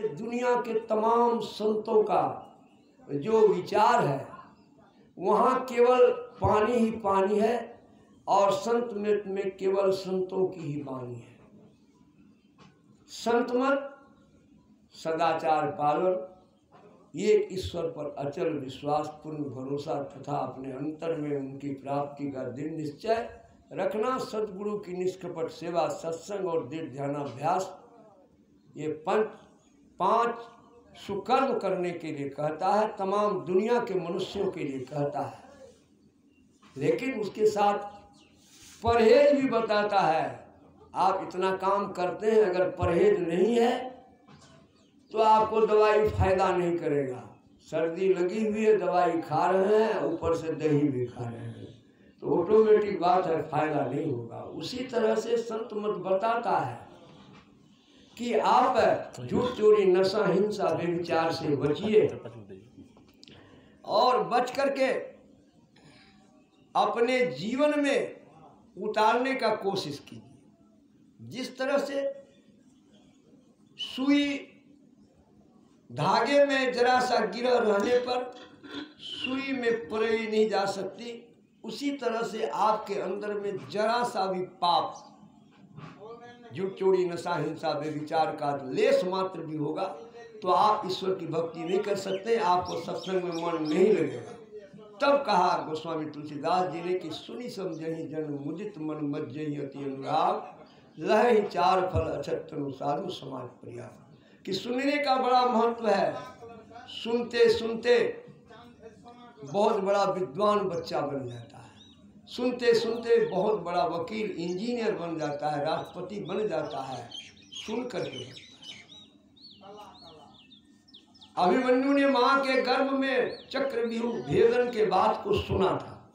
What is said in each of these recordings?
से दुनिया के तमाम संतों का जो विचार है वहाँ केवल पानी ही पानी है और संत मत में केवल संतों की ही वाणी है। संत मत सदाचार पालन, ये ईश्वर पर अचल विश्वास, पूर्ण भरोसा तथा अपने अंतर में उनकी प्राप्ति का दृढ़ निश्चय रखना, सद्गुरु की निष्कपट सेवा, सत्संग और दृढ़ ध्यानाभ्यास, ये पांच सुकर्म करने के लिए कहता है, तमाम दुनिया के मनुष्यों के लिए कहता है। लेकिन उसके साथ परहेज भी बताता है। आप इतना काम करते हैं, अगर परहेज नहीं है तो आपको दवाई फायदा नहीं करेगा। सर्दी लगी हुई है, दवाई खा रहे हैं, ऊपर से दही भी खा रहे हैं, तो ऑटोमेटिक बात है फायदा नहीं होगा। उसी तरह से संत मत बताता है कि आप झूठ चोरी नशा हिंसा व्यभिचार से बचिए और बच करके अपने जीवन में उतारने का कोशिश कीजिए। जिस तरह से सुई धागे में जरा सा गिरा रहने पर सुई में परोई नहीं जा सकती, उसी तरह से आपके अंदर में जरा सा भी पाप, झूठ चोरी नशा हिंसा व्यभिचार का लेस मात्र भी होगा तो आप ईश्वर की भक्ति नहीं कर सकते, आपको सत्संग में मन नहीं लगेगा। तब कहा गोस्वामी तुलसीदास जी ने कि सुनी समझहि जन मुदित मन मज्जहि अति अनुराग, लहहि चार फल अछत तनु साधु समाज प्रयाग। कि सुनने का बड़ा महत्व है। सुनते सुनते बहुत बड़ा विद्वान बच्चा बन जाता है, सुनते सुनते बहुत बड़ा वकील इंजीनियर बन जाता है, राष्ट्रपति बन जाता है, सुन करके। अभिमन्यु ने मां के गर्भ में चक्रव्यूह भेदन के बात को सुना था।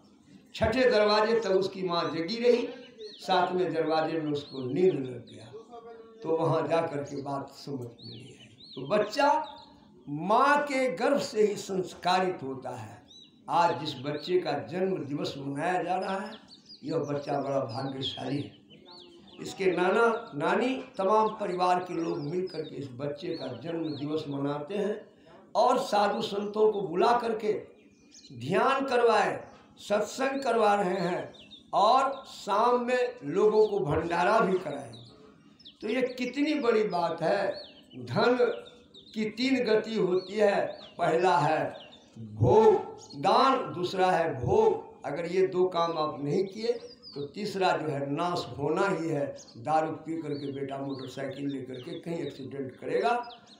छठे दरवाजे तक उसकी मां जगी रही, सातवें दरवाजे में उसको नींद लग गया, तो वहां जाकर के बात समझ में नहीं आई। तो बच्चा मां के गर्भ से ही संस्कारित होता है। आज जिस बच्चे का जन्म दिवस मनाया जा रहा है, यह बच्चा बड़ा भाग्यशाली है। इसके नाना नानी तमाम परिवार के लोग मिलकर के इस बच्चे का जन्म दिवस मनाते हैं और साधु संतों को बुला करके ध्यान करवाए, सत्संग करवा रहे हैं और शाम में लोगों को भंडारा भी कराएंगे। तो ये कितनी बड़ी बात है। धन की तीन गति होती है, पहला है भोग दान, दूसरा है भोग। अगर ये दो काम आप नहीं किए तो तीसरा जो है नाश होना ही है। दारू पी करके बेटा मोटरसाइकिल लेकर के कहीं एक्सीडेंट करेगा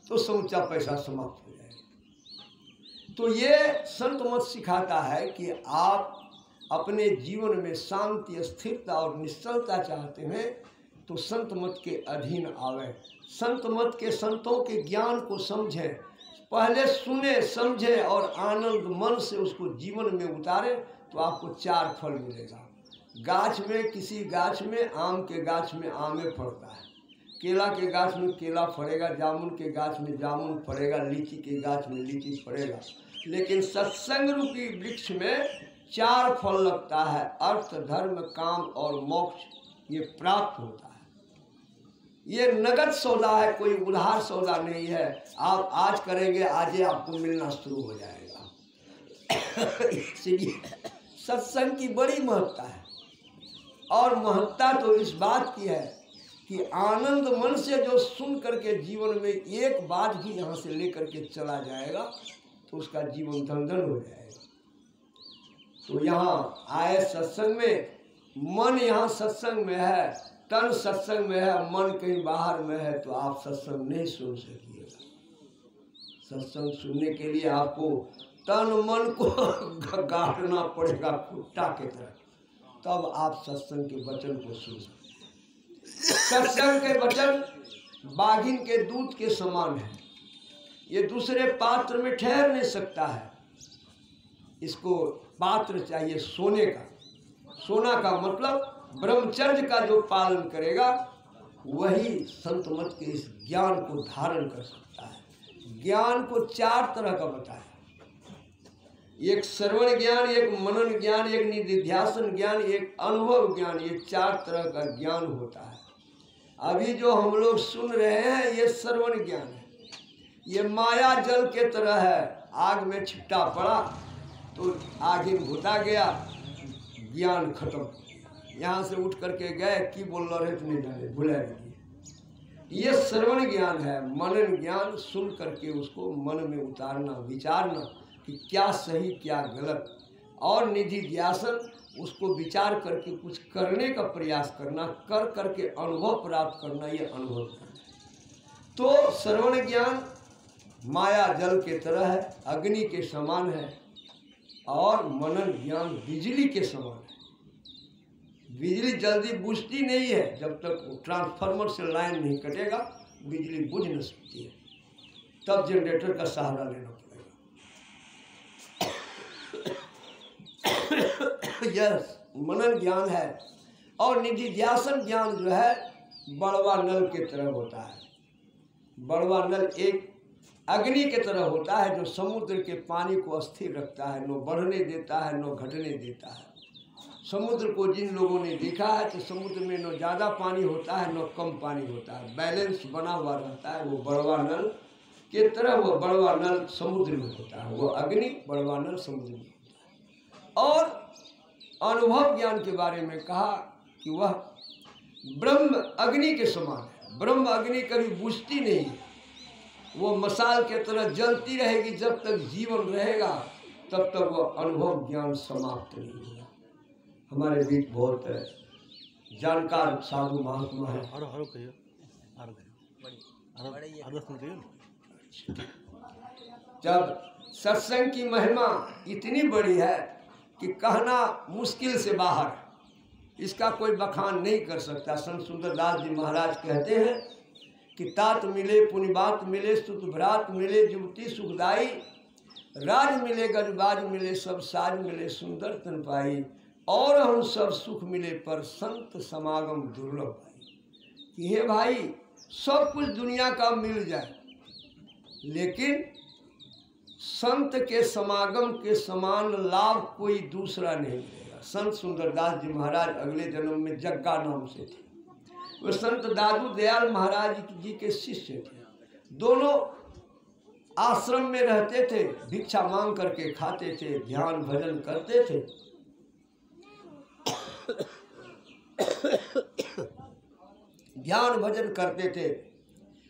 तो समूचा पैसा समाप्त हो जाएगा। तो ये संत मत सिखाता है कि आप अपने जीवन में शांति, स्थिरता और निश्चलता चाहते हैं तो संत मत के अधीन आवे, संत मत के संतों के ज्ञान को समझें, पहले सुने समझे और आनंद मन से उसको जीवन में उतारे तो आपको चार फल मिलेगा। गाछ में, किसी गाछ में, आम के गाछ में आमे फलता है, केला के गाछ में केला फलेगा, जामुन के गाछ में जामुन फलेगा, लीची के गाछ में लीची फलेगा। लेकिन सत्संग रूपी वृक्ष में चार फल लगता है, अर्थ, धर्म, काम और मोक्ष ये प्राप्त होता है। ये नगद सौदा है, कोई उधार सौदा नहीं है। आप आज करेंगे आज ही आपको मिलना शुरू हो जाएगा। इसलिए सत्संग की बड़ी महत्ता है और महत्ता तो इस बात की है कि आनंद मन से जो सुन करके जीवन में एक बात भी यहाँ से लेकर के चला जाएगा तो उसका जीवन धन धन हो जाएगा। तो यहाँ आए सत्संग में, मन यहाँ सत्संग में है, तन सत्संग में है, मन कहीं बाहर में है, तो आप सत्संग नहीं सुन सकिएगा। सत्संग सुनने के लिए आपको तन मन को गाड़ना पड़ेगा कुत्ता के तरह, तब आप सत्संग के वचन को सुन सकते। सत्संग के वचन बाघिन के दूध के समान है, ये दूसरे पात्र में ठहर नहीं सकता है। इसको पात्र चाहिए सोने का। सोना का मतलब ब्रह्मचर्य का जो पालन करेगा वही संत मत के इस ज्ञान को धारण कर सकता है। ज्ञान को चार तरह का बताया, एक श्रवण ज्ञान, एक मनन ज्ञान, एक निधिध्यासन ज्ञान, एक अनुभव ज्ञान। ये चार तरह का ज्ञान होता है। अभी जो हम लोग सुन रहे हैं ये श्रवण ज्ञान है, ये माया जल के तरह है, आग में छिट्टा पड़ा तो आग ही घुटा गया, ज्ञान खत्म। यहाँ से उठ करके गए कि बोल रहे थे नहीं जाने, भुला गए। ये श्रवण ज्ञान है, मनन ज्ञान। सुन करके उसको मन में उतारना, विचारना कि क्या सही क्या गलत, और निधि ध्यासन उसको विचार करके कुछ करने का प्रयास करना, कर करके अनुभव प्राप्त करना, ये अनुभव करना। तो श्रवण ज्ञान माया जल के तरह है, अग्नि के समान है, और मनन ज्ञान बिजली के समान है। बिजली जल्दी बुझती नहीं है, जब तक ट्रांसफार्मर से लाइन नहीं कटेगा बिजली बुझ न सकती है, तब जनरेटर का सहारा लेना पड़ेगा। यह मनन ज्ञान है। और निधिध्यासन ज्ञान जो है बड़वा नल के तरह होता है। बड़वा नल एक अग्नि के तरह होता है जो समुद्र के पानी को स्थिर रखता है, न बढ़ने देता है न घटने देता है। समुद्र को जिन लोगों ने देखा है तो समुद्र में न ज़्यादा पानी होता है न कम पानी होता है, बैलेंस बना हुआ रहता है। वो बड़वा नल के तरह, वो बड़वा नल समुद्र में होता है, वो अग्नि बड़वा नल समुद्र में होता है। और अनुभव ज्ञान के बारे में कहा कि वह ब्रह्म अग्नि के समान है। ब्रह्म अग्नि कभी बुझती नहीं है, वो मसाल के तरह जलती रहेगी। जब तक जीवन रहेगा तब तक वो अनुभव ज्ञान समाप्त नहीं होगा। हमारे बीच बहुत जानकार साधु महात्मा है। जब सत्संग की महिमा इतनी बड़ी है कि कहना मुश्किल से बाहर है, इसका कोई बखान नहीं कर सकता। संत सुंदरदास जी महाराज कहते हैं कि तात मिले पुण्यबात मिले, सुत भ्रात मिले, जुगती सुखदाई, राज मिले गजबाज मिले, सब साज मिले, सुंदर तन पाई, और हम सब सुख मिले पर संत समागम दुर्लभ भाई। कि हे भाई, सब कुछ दुनिया का मिल जाए लेकिन संत के समागम के समान लाभ कोई दूसरा नहीं मिलेगा। संत सुंदरदास जी महाराज अगले जन्म में जग्गा नाम से थे। वो संत दादू दयाल महाराज जी के शिष्य थे। दोनों आश्रम में रहते थे, भिक्षा मांग करके खाते थे, ध्यान भजन करते थे। ध्यान भजन करते थे।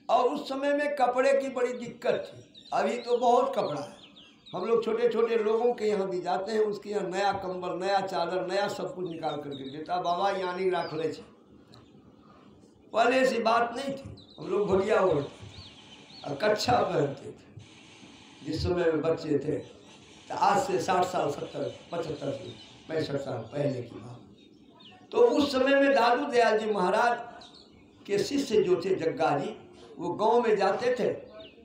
और उस समय में कपड़े की बड़ी दिक्कत थी। अभी तो बहुत कपड़ा है, हम लोग छोटे छोटे लोगों के यहाँ भी जाते हैं, उसके यहाँ नया कंबल, नया चादर, नया सब कुछ निकाल करके देता, बाबा यानी रख ले। पहले ऐसी बात नहीं थी, हम लोग भगिया ओढ़ते और कच्छा पहनते थे जिस समय में बच्चे थे। तो आज से 60 साल 70 75 65 साल पहले की बात। तो उस समय में दादू दयाल जी महाराज के शिष्य जो थे जग्गा जी, वो गांव में जाते थे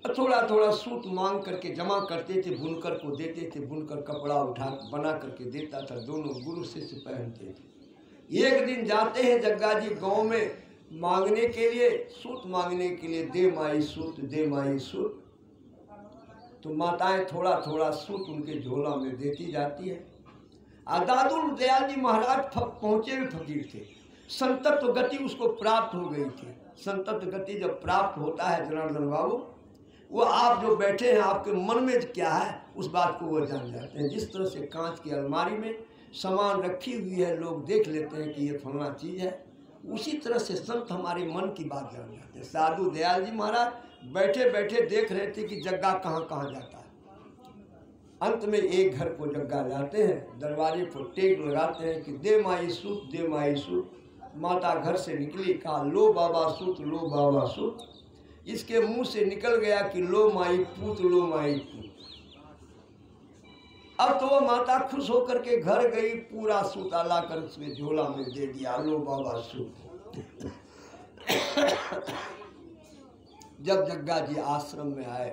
और थोड़ा थोड़ा सूत मांग करके जमा करते थे, बुनकर को देते थे, बुनकर कपड़ा उठा बना करके देता था, दोनों गुरु शिष्य पहनते थे। एक दिन जाते हैं जग्गा जी गांव में मांगने के लिए, सूत मांगने के लिए, दे माई सूत, दे माई सूत। तो माताएं थोड़ा थोड़ा सूत उनके झोला में देती जाती है। दादू दयाल जी महाराज पहुँचे हुए फकीर थे, संतत्व गति उसको प्राप्त हो गई थी। संतत्व गति जब प्राप्त होता है जनार्दन बाबू, वो आप जो बैठे हैं आपके मन में क्या है उस बात को वो जान जाते हैं। जिस तरह से कांच की अलमारी में सामान रखी हुई है, लोग देख लेते हैं कि ये फलाना चीज़ है, उसी तरह से संत हमारे मन की बात जान जाते हैं। साधु दयाल जी महाराज बैठे बैठे देख रहे थे कि जग्गा कहाँ कहाँ जाता है। अंत में एक घर को जग्गा जाते हैं, दरवाजे पर टेक लगाते हैं कि दे माई सूत, दे माई सूत। माता घर से निकली, कहा लो बाबा सूत, लो बाबा सूत। इसके मुंह से निकल गया कि लो माई पूत, लो माई पूत। अब तो वो माता खुश होकर के घर गई, पूरा सूता ला कर उसमें झोला में दे दिया, लो बाबा सूत। जब जग्गा जी आश्रम में आए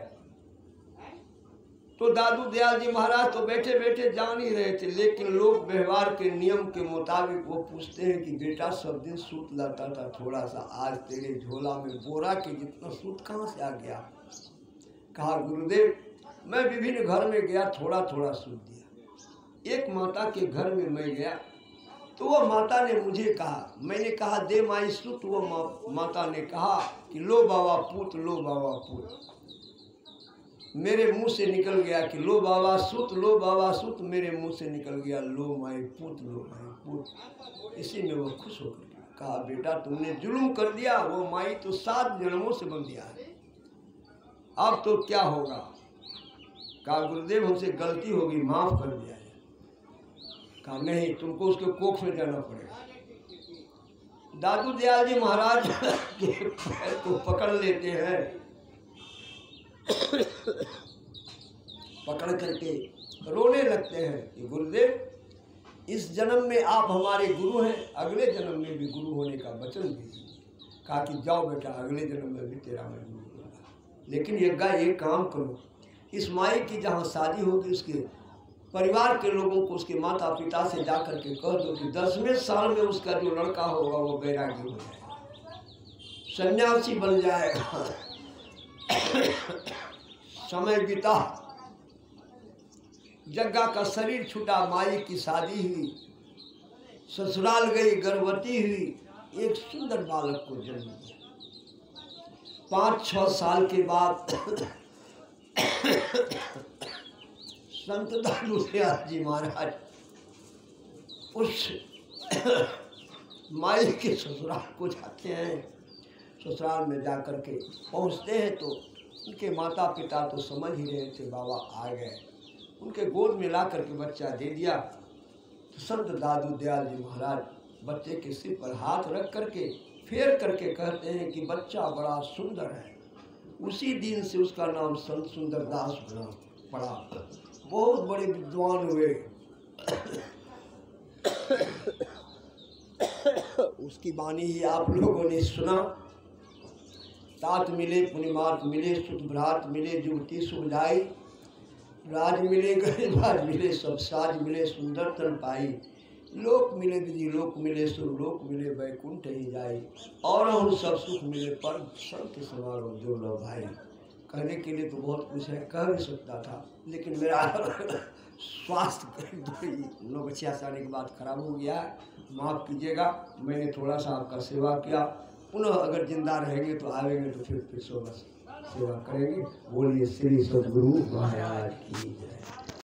तो दादू दयाल जी महाराज तो बैठे बैठे जान ही रहे थे, लेकिन लोग व्यवहार के नियम के मुताबिक वो पूछते हैं कि बेटा सब दिन सूत लाता था थोड़ा सा, आज तेरे झोला में बोरा के जितना सूत कहाँ से आ गया। कहा गुरुदेव मैं विभिन्न घर में गया, थोड़ा थोड़ा सूत दिया। एक माता के घर में मैं गया तो वो माता ने मुझे कहा, मैंने कहा दे माई सूत, वो माता ने कहा कि लो बाबा पूत, लो बाबा पूत। मेरे मुंह से निकल गया कि लो बाबा सुत, लो बाबा सुत, मेरे मुंह से निकल गया लो माई पुत, लो माई पुत। इसी में वो खुश होकर कहा बेटा तुमने जुल्म कर दिया, वो माई तो 7 जन्मों से बन दिया है, अब तो क्या होगा। कहा गुरुदेव हमसे गलती होगी, माफ कर दिया है। कहा नहीं तुमको उसके कोख में जाना पड़ेगा। दादू दयाल जी महाराज के पैर को पकड़ लेते हैं, पकड़ करके रोने लगते हैं कि गुरुदेव इस जन्म में आप हमारे गुरु हैं, अगले जन्म में भी गुरु होने का वचन दीजिए। कहा कि जाओ बेटा अगले जन्म में भी तेरा मैं गुरु होगा, लेकिन एक काम करो, इस माई की जहाँ शादी होगी उसके परिवार के लोगों को, उसके माता पिता से जा कर के कह दो कि 10वें साल में उसका जो लड़का होगा वो बैरागी हो जाएगा, सन्यासी बन जाएगा। समय बीता, जग्गा का शरीर छूटा, माई की शादी हुई, ससुराल गई, गर्भवती हुई, एक सुंदर बालक को जन्म दिया। 5-6 साल के बाद संत दादू दयाल जी महाराज उस माई के ससुराल को जाते हैं। ससुराल में जाकर के पहुंचते हैं तो उनके माता पिता तो समझ ही रहे थे बाबा आ गए, उनके गोद में ला करके बच्चा दे दिया। तो संत दादू दयाल जी महाराज बच्चे के सिर पर हाथ रख करके फेर करके कहते हैं कि बच्चा बड़ा सुंदर है। उसी दिन से उसका नाम संत सुंदर दास बना पड़ा, बहुत बड़े विद्वान हुए। उसकी वाणी ही आप लोगों ने सुना। तात मिले पुण्यमात मिले, सुत भ्रात मिले, जुगती सुखदाई, राज मिले गरीबाज मिले, सब साज मिले, सुंदर तन पाई, लोक मिले विधि लोक मिले, सुरलोक मिले, वैकुंठ ही जाई, और हम सब सुख मिले पर संत समारोह जो लो भाई। कहने के लिए तो बहुत कुछ है, कह भी सकता था, लेकिन मेरा स्वास्थ्य करीब 9 से आने के बाद खराब हो गया है, माफ़ कीजिएगा। मैंने थोड़ा सा आपका सेवा किया, पुनः अगर जिंदा रहेंगे तो आएंगे तो फिर सेवा करेंगे। बोलिए श्री सद्गुरु महाराज की जय।